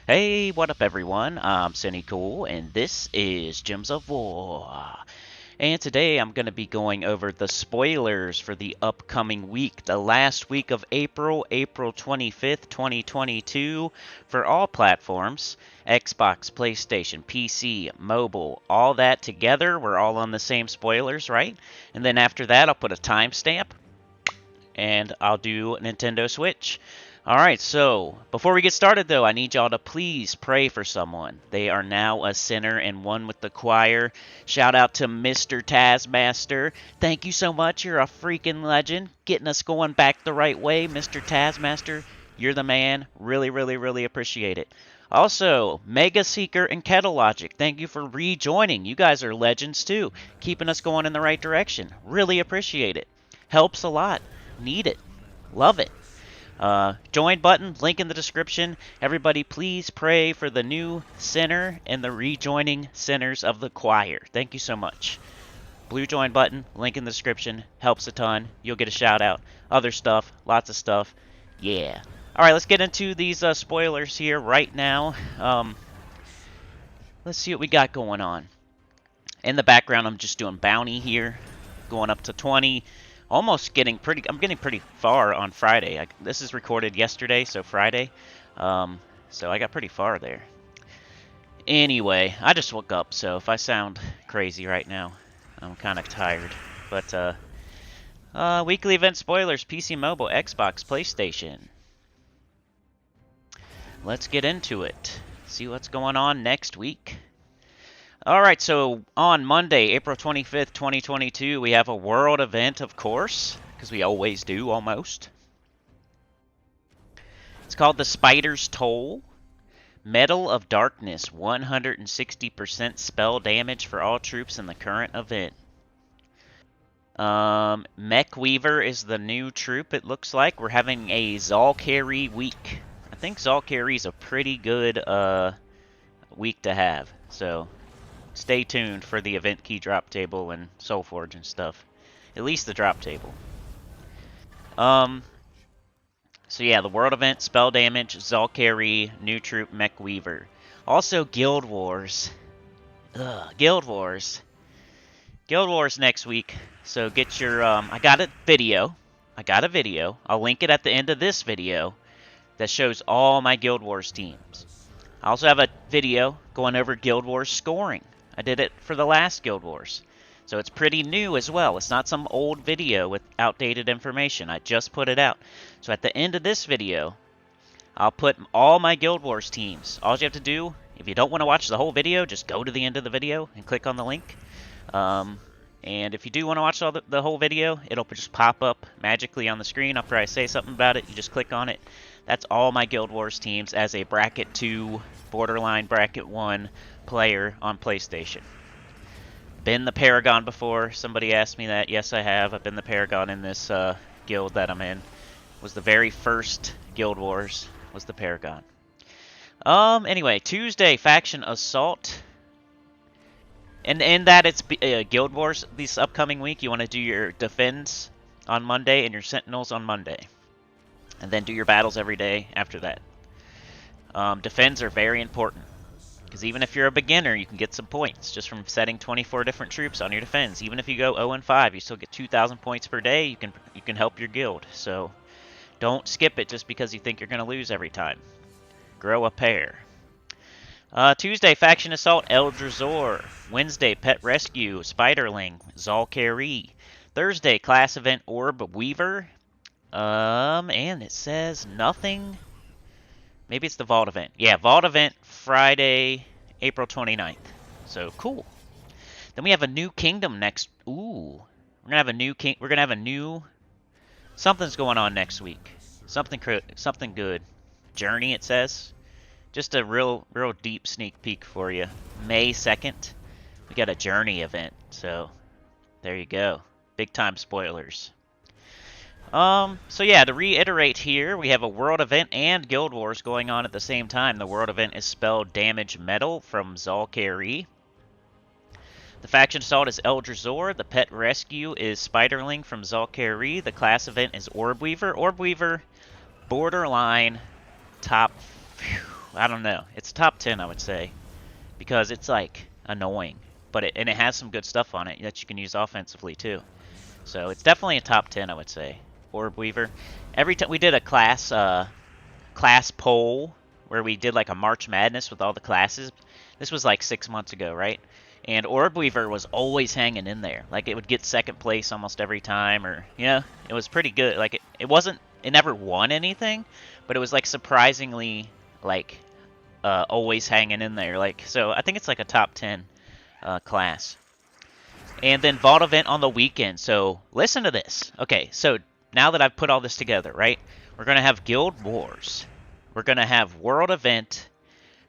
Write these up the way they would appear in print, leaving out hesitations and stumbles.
Hey, what up everyone? I'm Sinnycool, and this is Gems of War. And today I'm going to be going over the spoilers for the upcoming week, the last week of April, April 25th, 2022, for all platforms, Xbox, PlayStation, PC, mobile, all that together. We're all on the same spoilers, right? And then after that, I'll put a timestamp, and I'll do Nintendo Switch. Alright, so before we get started though, I need y'all to please pray for someone. They are now a sinner and one with the choir. Shout out to Mr. Tazmaster. Thank you so much, you're a freaking legend. Getting us going back the right way, Mr. Tazmaster. You're the man. Really, really, really appreciate it. Also, Mega Seeker and Kettle Logic, thank you for rejoining. You guys are legends too. Keeping us going in the right direction. Really appreciate it. Helps a lot. Need it. Love it. Join button, link in the description. Everybody please pray for the new sinner and the rejoining sinners of the choir. Thank you so much. Blue join button, link in the description. Helps a ton. You'll get a shout out. Other stuff, lots of stuff. Yeah. Alright, let's get into these spoilers here right now. Let's see what we got going on. In the background, I'm just doing bounty here. Going up to 20. I'm getting pretty far on Friday. This is recorded yesterday, so Friday. So I got pretty far there. Anyway, I just woke up, so if I sound crazy right now, I'm kind of tired. But, weekly event spoilers, PC, mobile, Xbox, PlayStation. Let's get into it. See what's going on next week. Alright, so on Monday, April 25th, 2022, we have a world event, of course, because we always do, almost. It's called the Spider's Toll. Medal of Darkness, 160% spell damage for all troops in the current event. Mech Weaver is the new troop, it looks like. We're having a Zalkari week. I think Zalkari is a pretty good week to have, so stay tuned for the event key drop table and Soulforge and stuff. At least the drop table. So yeah, the world event, spell damage, Zalkari, new troop, Mech Weaver. Also Guild Wars. Guild Wars. Guild Wars next week. So get your, I got a video. I'll link it at the end of this video that shows all my Guild Wars teams. I also have a video going over Guild Wars scoring. I did it for the last Guild Wars. So it's pretty new as well. It's not some old video with outdated information. I just put it out. So at the end of this video, I'll put all my Guild Wars teams. All you have to do, if you don't want to watch the whole video, just go to the end of the video and click on the link. And if you do want to watch the whole video, it'll just pop up magically on the screen after I say something about it. You just click on it. That's all my Guild Wars teams as a Bracket 2, Borderline Bracket 1 player on PlayStation. Been the Paragon before. Somebody asked me that. Yes, I have. I've been the Paragon in this guild that I'm in. Was the very first Guild Wars. Was the Paragon. Anyway, Tuesday, Faction Assault. And in that, it's Guild Wars this upcoming week. You want to do your Defends on Monday and your Sentinels on Monday. And then do your battles every day after that. Defends are very important. Because even if you're a beginner, you can get some points just from setting 24 different troops on your defense. Even if you go 0-5, you still get 2,000 points per day. You can help your guild. So don't skip it just because you think you're going to lose every time. Grow a pair. Tuesday, Faction Assault, Eldrazor. Wednesday, Pet Rescue, Spiderling, Zalkari. Thursday, Class Event, Orb Weaver. And it says nothing. Maybe it's the Vault event. Yeah, Vault event Friday, April 29th. So cool. Then we have a new kingdom next. Ooh, we're gonna have a new king. We're gonna have a new. Something's going on next week. Something good. Journey, it says. Just a real deep sneak peek for you. May 2nd, we got a Journey event. So there you go. Big time spoilers. So yeah, to reiterate here, we have a World Event and Guild Wars going on at the same time. The World Event is spelled Damage Metal from Zalkari. The Faction Assault is Eldrazor. The Pet Rescue is Spiderling from Zalkari. The Class Event is Orb Weaver. Orb Weaver, borderline top I don't know. It's top 10, I would say, because it's like annoying, but it has some good stuff on it that you can use offensively too. So it's definitely a top 10, I would say. Orb Weaver. Every time we did a class poll where we did like a March Madness with all the classes. This was like 6 months ago, right? And Orb Weaver was always hanging in there. Like it would get second place almost every time, or it was pretty good. Like it never won anything, but it was like surprisingly like always hanging in there. Like so, I think it's like a top 10 class. And then Vault Event on the weekend. So listen to this. Okay, so now that I've put all this together, right? We're going to have Guild Wars. We're going to have World Event.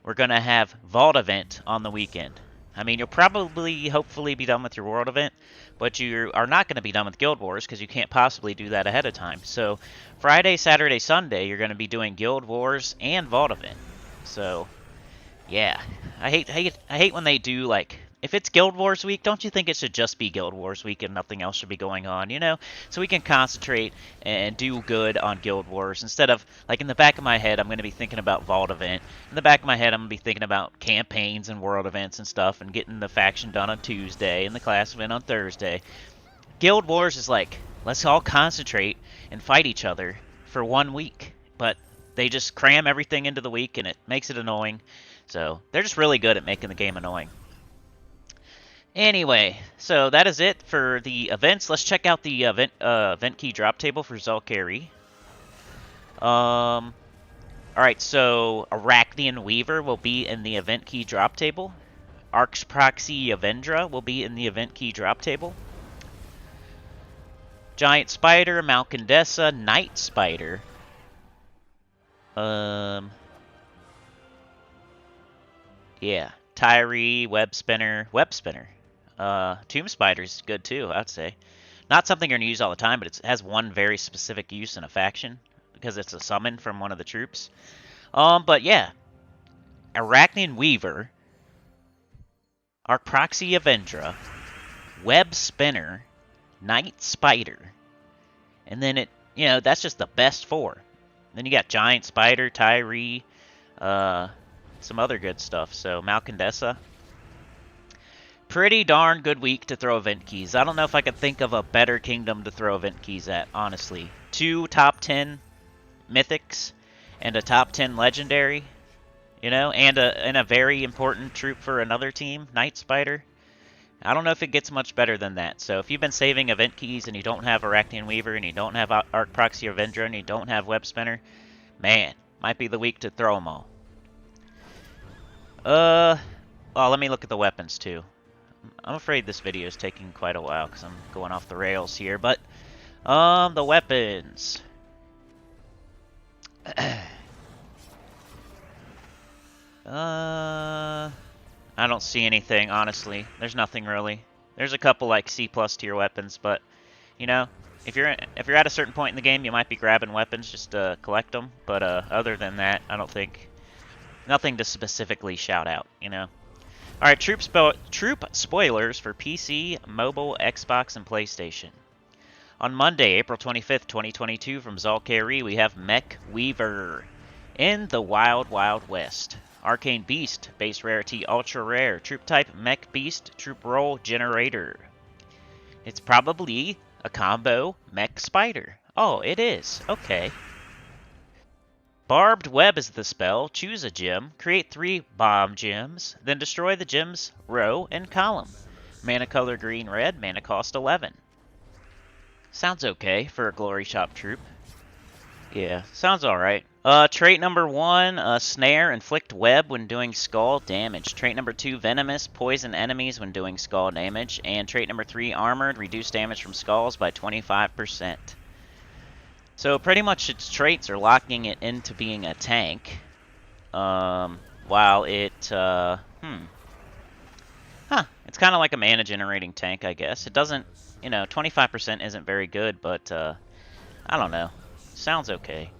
We're going to have Vault Event on the weekend. I mean, you'll probably, hopefully, be done with your World Event, but you are not going to be done with Guild Wars because you can't possibly do that ahead of time. So Friday, Saturday, Sunday, you're going to be doing Guild Wars and Vault Event. So, yeah. I hate when they do, like, if it's Guild Wars week, don't you think it should just be Guild Wars week and nothing else should be going on, So we can concentrate and do good on Guild Wars instead of, like, in the back of my head, I'm going to be thinking about Vault Event. In the back of my head, I'm going to be thinking about campaigns and world events and stuff and getting the faction done on Tuesday and the class event on Thursday. Guild Wars is like, let's all concentrate and fight each other for 1 week. But they just cram everything into the week and it makes it annoying. So they're just really good at making the game annoying. Anyway, so that is it for the events. Let's check out the event key drop table for Zal'Kari. Alright, so Arachnian Weaver will be in the event key drop table. Archproxy Avendra will be in the event key drop table. Giant Spider, Malcandessa, Night Spider. Yeah, Tyree, Web Spinner. Tomb Spider's good too, I'd say. Not something you're going to use all the time, but it has one very specific use in a faction because it's a summon from one of the troops. But yeah, Arachnian Weaver, Archproxy Avendra, Web Spinner, Night Spider, and then that's just the best 4. Then you got Giant Spider, Tyree, some other good stuff. So Malcandessa. Pretty darn good week to throw event keys. I don't know if I could think of a better kingdom to throw event keys at, honestly. 2 top 10 mythics and a top 10 legendary, and a very important troop for another team, Night Spider. I don't know if it gets much better than that. So if you've been saving event keys and you don't have Arachnian Weaver and you don't have Archproxy Avendra and you don't have Web Spinner, man, might be the week to throw them all. Well, let me look at the weapons too. I'm afraid this video is taking quite a while because I'm going off the rails here, but the weapons. I don't see anything, honestly. There's nothing really. There's a couple like C+ tier weapons, but if you're at a certain point in the game, you might be grabbing weapons just to collect them. But other than that, I don't think nothing to specifically shout out. Alright, troop spoilers for PC, mobile, Xbox, and PlayStation. On Monday, April 25th, 2022, from Zal'Kari, we have Mech Weaver in the Wild Wild West. Arcane Beast, base rarity, ultra rare. Troop type, Mech Beast, troop roll, generator. It's probably a combo Mech Spider. Oh, it is. Okay. Barbed Web is the spell. Choose a gem, create 3 bomb gems, then destroy the gems row and column. Mana color green red, mana cost 11. Sounds okay for a Glory Shop troop. Yeah, sounds alright. Trait number 1, Snare, inflict web when doing skull damage. Trait number 2, Venomous, poison enemies when doing skull damage. And trait number 3, Armored, reduce damage from skulls by 25%. So pretty much its traits are locking it into being a tank, while it, it's kind of like a mana generating tank, I guess. It doesn't, 25% isn't very good, but, I don't know. Sounds okay.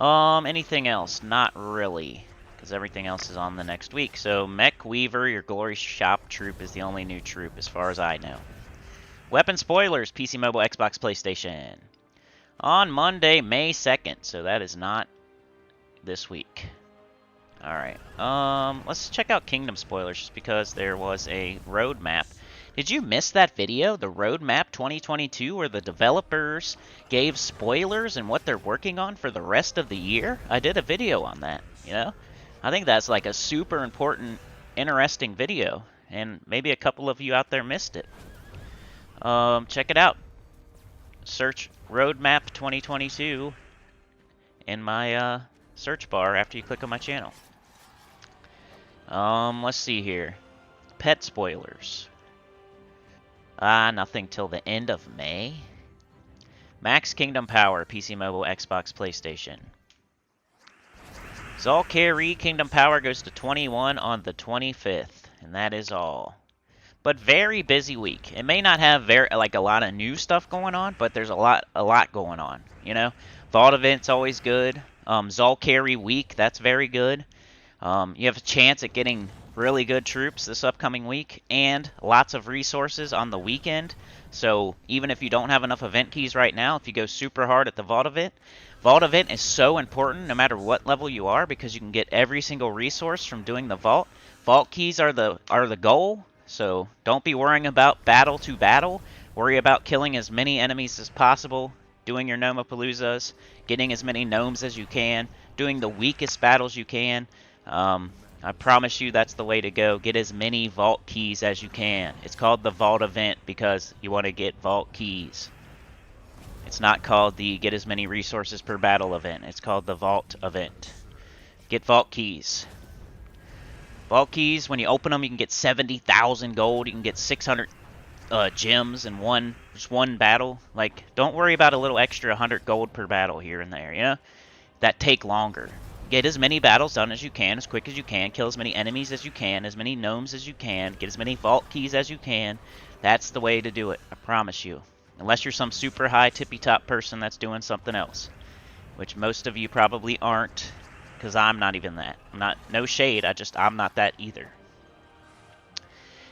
Anything else? Not really, because everything else is on the next week. So Mech Weaver, your Glory Shop troop, is the only new troop, as far as I know. Weapon spoilers, PC, mobile, Xbox, PlayStation. On Monday, May 2nd, so that is not this week. Alright, let's check out Kingdom spoilers just because there was a roadmap. Did you miss that video, the Roadmap 2022, where the developers gave spoilers and what they're working on for the rest of the year? I did a video on that, you know? I think that's like a super important, interesting video, and maybe a couple of you out there missed it. Check it out. Search Roadmap 2022 in my search bar after you click on my channel. Let's see here. Pet spoilers. Nothing till the end of May. Max Kingdom Power, PC, Mobile, Xbox, PlayStation. Zal'Kari Kingdom Power goes to 21 on the 25th, and that is all. But very busy week. It may not have a lot of new stuff going on, but there's a lot going on. You know, Vault event's always good. Zal'Kari week, that's very good. You have a chance at getting really good troops this upcoming week, and lots of resources on the weekend. So even if you don't have enough event keys right now, if you go super hard at the Vault event is so important no matter what level you are, because you can get every single resource from doing the Vault. Vault keys are the goal, so don't be worrying about battle to battle. Worry about killing as many enemies as possible, doing your Gnomapaloozas, getting as many gnomes as you can, doing the weakest battles you can. I promise you that's the way to go. Get as many vault keys as you can. It's called the Vault event because you want to get vault keys. It's not called the get as many resources per battle event. It's called the Vault event. Get vault keys. Vault keys, when you open them, you can get 70,000 gold. You can get 600 gems in just one battle. Like, don't worry about a little extra 100 gold per battle here and there, you know? That take longer. Get as many battles done as you can, as quick as you can. Kill as many enemies as you can, as many gnomes as you can. Get as many vault keys as you can. That's the way to do it, I promise you. Unless you're some super high tippy-top person that's doing something else. Which most of you probably aren't, because I'm not even that. No shade, I'm not that either.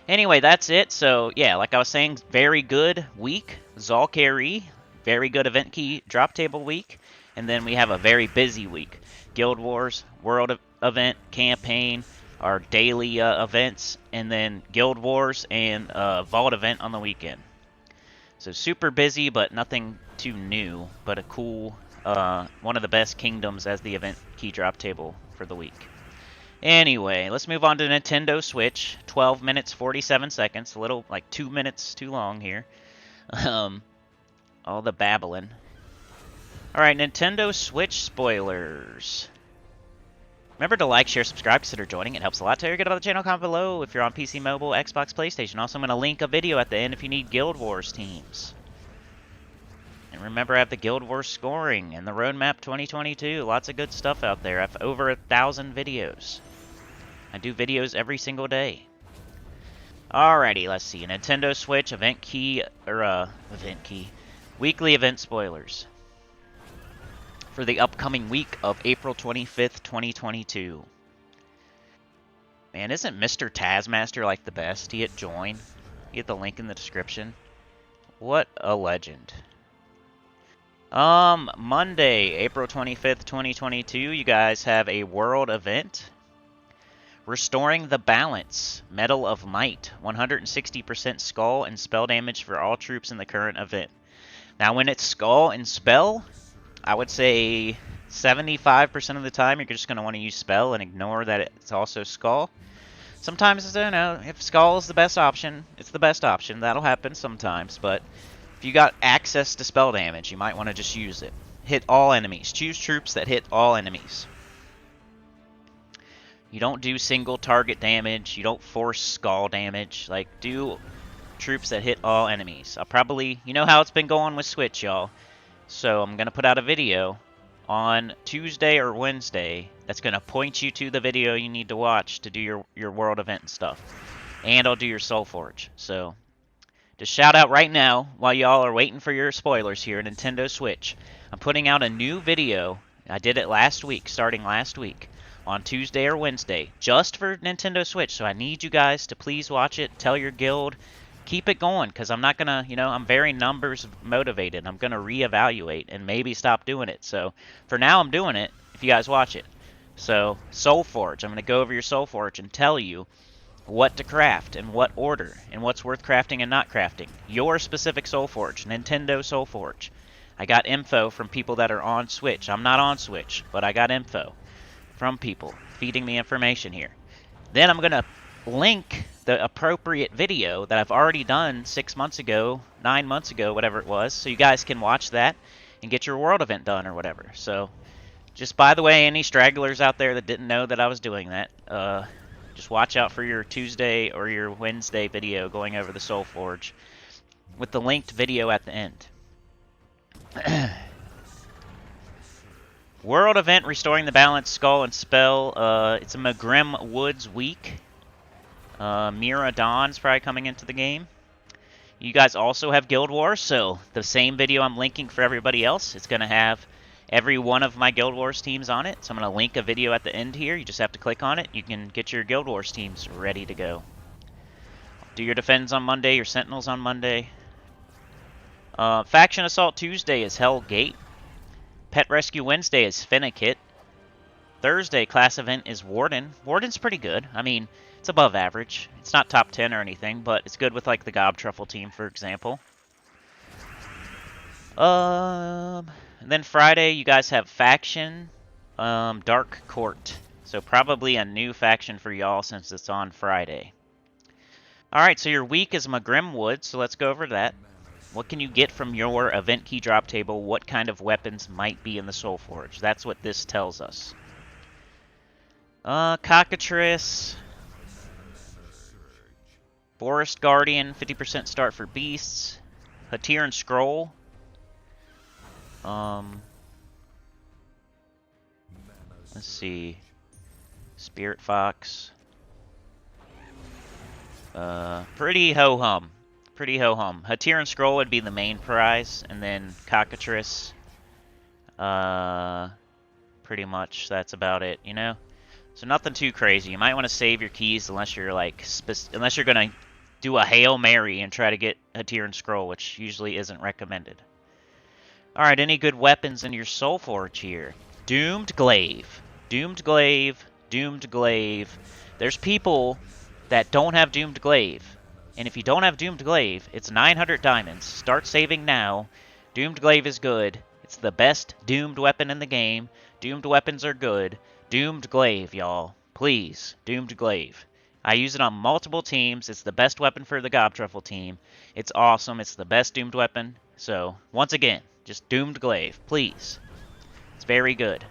Anyway, that's it. So, yeah, like I was saying, very good week. Zal'Kari, very good event key drop table week. And then we have a very busy week. Guild Wars, World event, campaign, our daily events, and then Guild Wars and Vault event on the weekend. So super busy, but nothing too new, but a cool, one of the best kingdoms as the event key drop table for the week. Anyway, let's move on to Nintendo Switch. 12 minutes, 47 seconds, a little, like 2 minutes too long here. All the babbling. Alright, Nintendo Switch spoilers. Remember to like, share, subscribe, consider joining. It helps a lot. Tell your good about the channel, comment below if you're on PC, Mobile, Xbox, PlayStation. Also, I'm going to link a video at the end if you need Guild Wars teams. And remember, I have the Guild Wars scoring and the Roadmap 2022. Lots of good stuff out there. I have over 1,000 videos. I do videos every single day. Alrighty, let's see. Nintendo Switch event key, weekly event spoilers for the upcoming week of April 25th, 2022. Man, isn't Mr. Tazmaster like the best? He hit join. He hit the link in the description. What a legend. Monday, April 25th, 2022, you guys have a world event. Restoring the Balance, Medal of Might, 160% skull and spell damage for all troops in the current event. Now, when it's skull and spell, I would say 75% of the time you're just going to want to use spell and ignore that it's also skull. Sometimes, you know, if skull is the best option, it's the best option. That'll happen sometimes, but if you got access to spell damage, you might want to just use it. Hit all enemies. Choose troops that hit all enemies. You don't do single target damage. You don't force skull damage. Like, do troops that hit all enemies. I'll probably, you know how it's been going with Switch, y'all. So I'm going to put out a video on Tuesday or Wednesday that's going to point you to the video you need to watch to do your world event and stuff. And I'll do your Soulforge. So just shout out right now while y'all are waiting for your spoilers here, Nintendo Switch. I'm putting out a new video. I did it last week, starting last week, on Tuesday or Wednesday, just for Nintendo Switch. So I need you guys to please watch it. Tell your guild. Keep it going, because I'm not going to, you know, I'm very numbers motivated. I'm going to reevaluate and maybe stop doing it. So for now, I'm doing it if you guys watch it. So, Soulforge. I'm going to go over your Soulforge and tell you what to craft and what order and what's worth crafting and not crafting. Your specific Soulforge, Nintendo Soulforge. I got info from people that are on Switch. I'm not on Switch, but I got info from people feeding me information here. Then I'm going to link the appropriate video that I've already done 6 months ago, 9 months ago, whatever it was, so you guys can watch that and get your world event done or whatever. So, just by the way, any stragglers out there that didn't know that I was doing that, just watch out for your Tuesday or your Wednesday video going over the Soulforge with the linked video at the end. World event, Restoring the Balance, Skull and Spell. It's a Magrim Woods week. Mira Dawn's probably coming into the game. You guys also have Guild Wars, so the same video I'm linking for everybody else, it's going to have every one of my Guild Wars teams on it. So I'm going to link a video at the end here. You just have to click on it. You can get your Guild Wars teams ready to go. Do your Defends on Monday, your Sentinels on Monday. Faction Assault Tuesday is Hell Gate. Pet Rescue Wednesday is Finnickit. Thursday class event is Warden. Warden's pretty good. I mean, it's above average. It's not top 10 or anything, but it's good with like the Gob Truffle team, for example. And then Friday, you guys have Faction, Dark Court. So probably a new faction for y'all since it's on Friday. Alright, so your week is Magrim Woods, so let's go over that. What can you get from your event key drop table? What kind of weapons might be in the Soulforge? That's what this tells us. Cockatrice. Forest Guardian, 50% start for beasts. Hatiran Scroll. Let's see. Spirit Fox. Pretty ho-hum. Pretty ho-hum. Hatiran Scroll would be the main prize, and then Cockatrice. Pretty much that's about it, you know? So nothing too crazy. You might want to save your keys unless you're like unless you're gonna do a Hail Mary and try to get Hatiran Scroll, which usually isn't recommended. Alright, any good weapons in your Soulforge here? Doomed Glaive. Doomed Glaive. Doomed Glaive. There's people that don't have Doomed Glaive. And if you don't have Doomed Glaive, it's 900 diamonds. Start saving now. Doomed Glaive is good. It's the best Doomed weapon in the game. Doomed weapons are good. Doomed Glaive, y'all. Please, Doomed Glaive. I use it on multiple teams. It's the best weapon for the Gob Truffle team. It's awesome. It's the best Doomed weapon. So, once again, just Doomed Glaive, please. It's very good.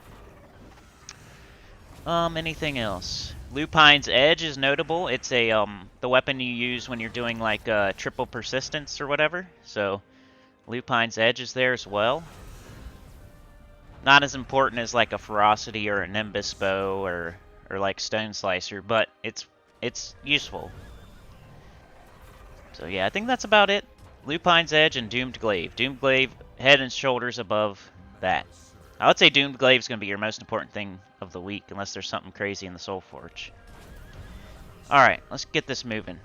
Anything else? Lupine's Edge is notable. It's a the weapon you use when you're doing like triple persistence or whatever. So Lupine's Edge is there as well. Not as important as like a Ferocity or a Nimbus Bow or like Stone Slicer, but it's useful. So yeah, I think that's about it. Lupine's Edge and Doomed Glaive. Doomed Glaive head and shoulders above that. I would say Doomed Glaive is going to be your most important thing of the week, unless there's something crazy in the Soulforge. Alright, let's get this moving.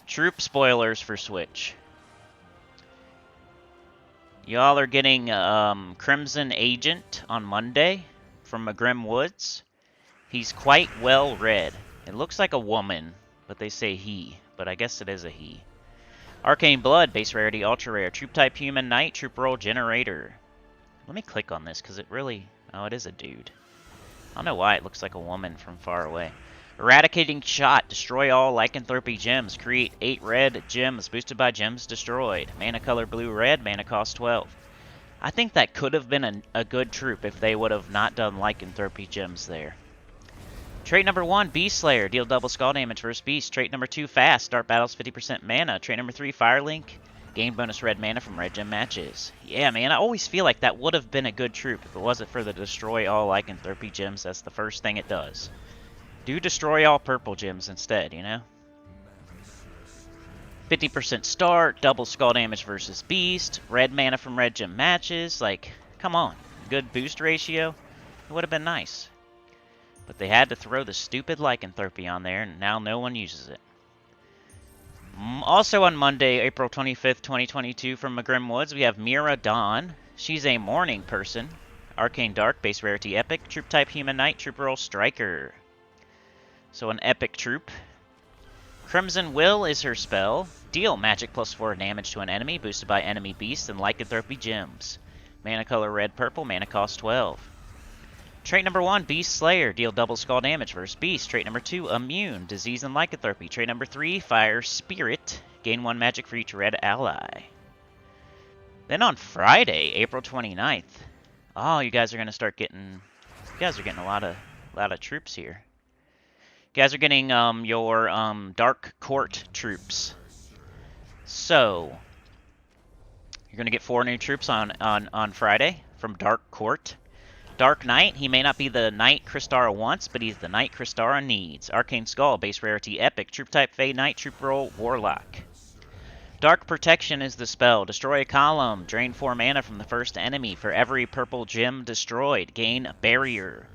Troop spoilers for Switch. Y'all are getting Crimson Agent on Monday from Magrim Woods. He's quite well read. It looks like a woman, but they say he. But I guess it is a he. Arcane Blood, base rarity, ultra rare. Troop type human knight, troop roll generator. Let me click on this because it really... Oh, it is a dude. I don't know why it looks like a woman from far away. Eradicating Shot. Destroy all lycanthropy gems. Create 8 red gems boosted by gems destroyed. Mana color blue-red. Mana cost 12. I think that could have been a good troop if they would have not done lycanthropy gems there. Trait number 1, Beast Slayer. Deal double skull damage versus beast. Trait number 2, Fast. Start battles 50% mana. Trait number 3, Firelink. Gain bonus red mana from red gem matches. Yeah, man, I always feel like that would have been a good troop if it wasn't for the destroy all lycanthropy gems. That's the first thing it does. Do destroy all purple gems instead, you know? 50% start, double skull damage versus beast, red mana from red gem matches. Like, come on. Good boost ratio. It would have been nice. But they had to throw the stupid lycanthropy on there, and now no one uses it. Also on Monday, April 25th, 2022, from Magrim Woods, we have Mira Dawn. She's a morning person. Arcane Dark, base rarity epic, troop type human knight, troop roll striker. So an epic troop. Crimson Will is her spell. Deal magic +4 damage to an enemy, boosted by enemy beasts and lycanthropy gems. Mana color red purple, mana cost 12. Trait number 1, Beast Slayer. Deal double skull damage versus beast. Trait number 2, Immune, disease and lycanthropy. Trait number 3, Fire Spirit. Gain 1 magic for each red ally. Then on Friday, April 29th. Oh, you guys are gonna start getting. You guys are getting a lot of troops here. You guys are getting your Dark Court troops. So you're gonna get 4 new troops on Friday from Dark Court. Dark Knight, he may not be the Knight Kristara wants, but he's the Knight Kristara needs. Arcane Skull, base rarity epic, troop type Fey Knight, troop roll Warlock. Dark Protection is the spell. Destroy a column. Drain 4 mana from the first enemy. For every purple gem destroyed, gain a barrier.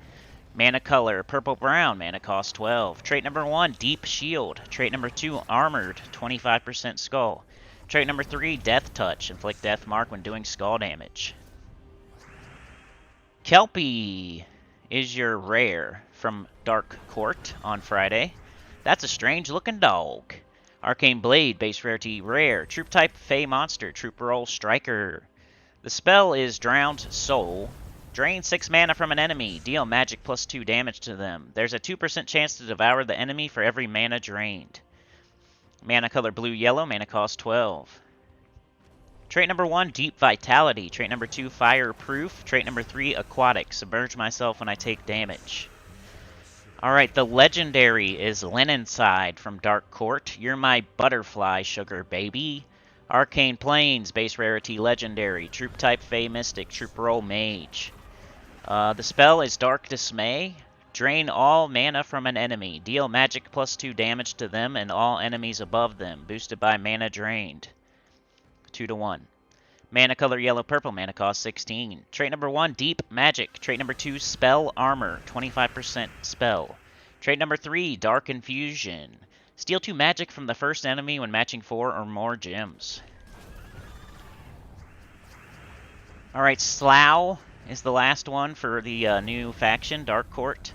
Mana color, purple-brown. Mana cost 12. Trait number 1, Deep Shield. Trait number 2, Armored. 25% skull. Trait number 3, Death Touch. Inflict death mark when doing skull damage. Kelpie is your rare from Dark Court on Friday. That's a strange-looking dog. Arcane Blade, base rarity rare. Troop type Fey monster. Troop roll striker. The spell is Drowned Soul. Drain 6 mana from an enemy. Deal magic +2 damage to them. There's a 2% chance to devour the enemy for every mana drained. Mana color blue-yellow. Mana cost 12. Trait number 1, Deep Vitality. Trait number 2, Fireproof. Trait number 3, Aquatic. Submerge myself when I take damage. Alright, the legendary is Linenside from Dark Court. You're my butterfly, sugar baby. Arcane Plains, base rarity legendary. Troop type Fey Mystic, troop roll Mage. The spell is Dark Dismay. Drain all mana from an enemy. Deal magic +2 damage to them and all enemies above them. Boosted by mana drained. 2-1. Mana color yellow purple, mana cost 16. Trait number 1, Deep Magic. Trait number 2, Spell Armor, 25% spell. Trait number 3, Dark Infusion. Steal 2 magic from the first enemy when matching 4 or more gems. Alright, Slough is the last one for the new faction, Dark Court.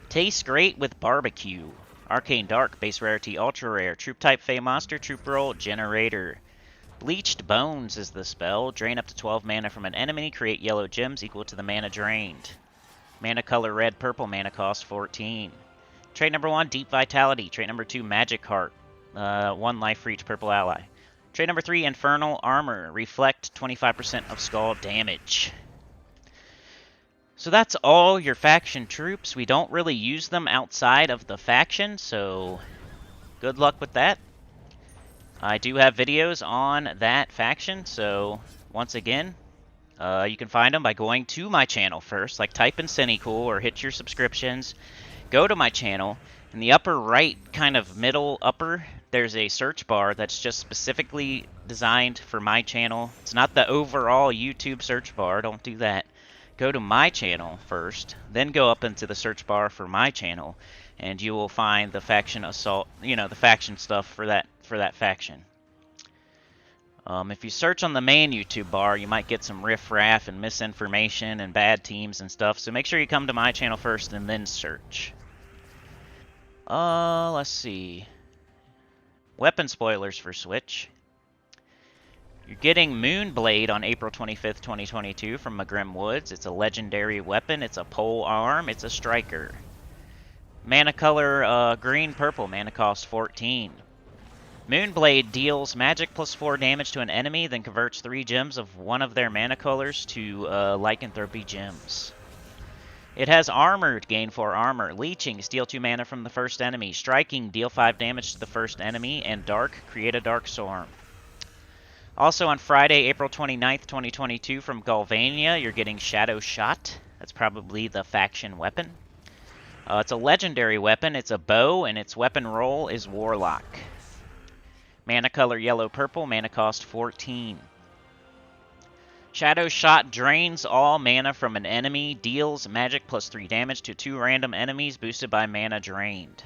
Tastes great with barbecue. Arcane Dark, base rarity ultra rare. Troop type Fey monster, troop roll Generator. Bleached Bones is the spell. Drain up to 12 mana from an enemy. Create yellow gems equal to the mana drained. Mana color red purple. Mana cost 14. Trait number 1, Deep Vitality. Trait number 2, Magic Heart. 1 life for each purple ally. Trait number 3, Infernal Armor. Reflect 25% of skull damage. So that's all your faction troops. We don't really use them outside of the faction, so good luck with that. I do have videos on that faction, so once again, you can find them by going to my channel first, like type in Sinnycool or hit your subscriptions. Go to my channel. In the upper right, kind of middle upper, there's a search bar that's just specifically designed for my channel. It's not the overall YouTube search bar, don't do that. Go to my channel first, then go up into the search bar for my channel, and you will find the faction assault, the faction stuff for that faction. If you search on the main YouTube bar, you might get some riff-raff and misinformation and bad teams and stuff, so make sure you come to my channel first and then search. Let's see. Weapon spoilers for Switch. You're getting Moonblade on April 25th, 2022 from Magrim Woods. It's a legendary weapon. It's a pole arm. It's a striker. Mana color green-purple. Mana cost 14. Moonblade deals magic +4 damage to an enemy, then converts 3 gems of one of their mana colors to lycanthropy gems. It has Armored, gain 4 armor. Leeching, steal 2 mana from the first enemy. Striking, deal 5 damage to the first enemy. And Dark, create a Dark Storm. Also on Friday, April 29th, 2022 from Galvania, you're getting Shadow Shot. That's probably the faction weapon. It's a legendary weapon. It's a bow, and its weapon roll is Warlock. Mana color yellow-purple, mana cost 14. Shadow Shot drains all mana from an enemy, deals magic +3 damage to 2 random enemies, boosted by mana drained.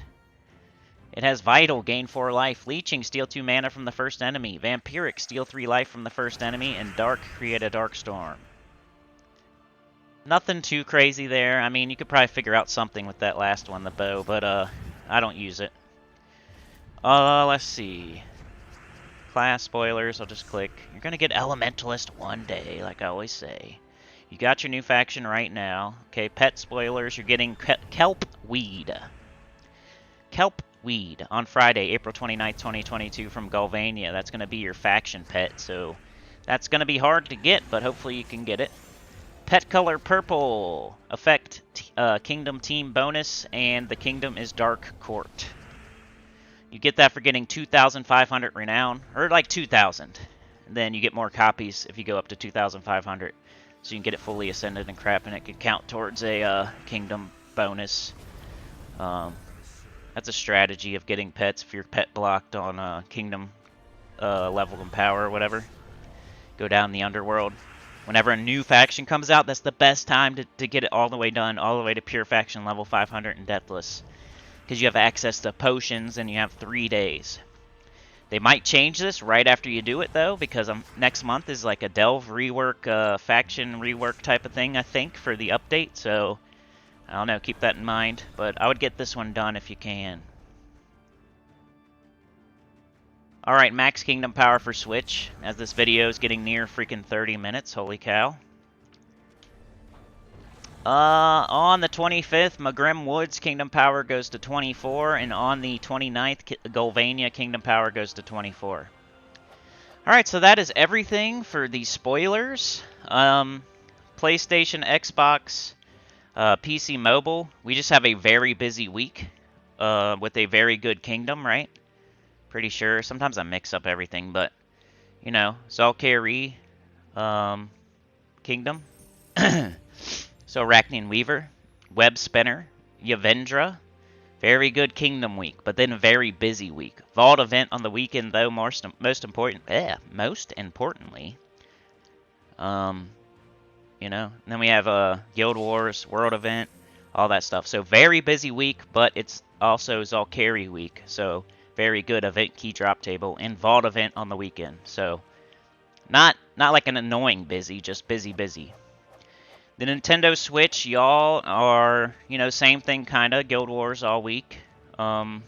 It has Vital, gain 4 life. Leeching, steal 2 mana from the first enemy. Vampiric, steal 3 life from the first enemy. And Dark, create a Dark Storm. Nothing too crazy there. I mean, you could probably figure out something with that last one, the bow, but I don't use it. Let's see. Class spoilers, I'll just click. You're gonna get Elementalist one day, like I always say. You got your new faction right now. Okay, pet spoilers, you're getting Kelp Weed. Kelp Weed on Friday, April 29th, 2022 from Galvania. That's gonna be your faction pet, so that's gonna be hard to get, but hopefully you can get it. Pet color purple. Effect Kingdom Team bonus, and the kingdom is Dark Court. You get that for getting 2,500 renown, or like 2,000. And then you get more copies if you go up to 2,500. So you can get it fully ascended and crap, and it could count towards a kingdom bonus. That's a strategy of getting pets if you're pet blocked on kingdom level and power or whatever. Go down the underworld. Whenever a new faction comes out, that's the best time to get it all the way done, all the way to pure faction level 500 and deathless. Because you have access to potions and you have 3 days. They might change this right after you do it, though, because next month is like a delve rework, faction rework type of thing, I think, for the update. So, I don't know, keep that in mind. But I would get this one done if you can. Alright, max kingdom power for Switch, as this video is getting near freaking 30 minutes, holy cow. On the 25th, Magrim Woods Kingdom Power goes to 24, and on the 29th, Galvania Kingdom Power goes to 24. Alright, so that is everything for the spoilers. PlayStation, Xbox, PC Mobile. We just have a very busy week with a very good kingdom, right? Pretty sure. Sometimes I mix up everything, but, you know, Zalkari Kingdom. So, Arachnian Weaver, Web Spinner, Yavendra. Very good Kingdom week, but then a very busy week. Vault event on the weekend, though, most importantly. You know, and then we have Guild Wars, World event, all that stuff. So, very busy week, but it's also Zalkari week. So, very good event key drop table and Vault event on the weekend. So, not like an annoying busy, just busy. The Nintendo Switch, y'all are, you know, same thing kind of, Guild Wars all week. You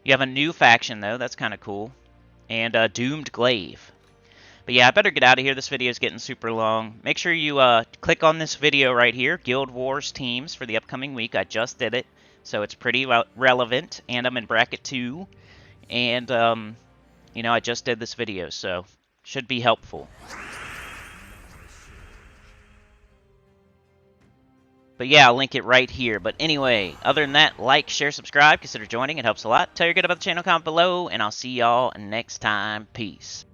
have a new faction, though, that's kind of cool. And Doomed Glaive. But yeah, I better get out of here, this video is getting super long. Make sure you click on this video right here, Guild Wars teams for the upcoming week. I just did it, so it's pretty relevant, and I'm in bracket 2. And, you know, I just did this video, so should be helpful. But yeah, I'll link it right here. But anyway, other than that, like, share, subscribe, consider joining. It helps a lot. Tell your good about the channel, comment below, and I'll see y'all next time. Peace.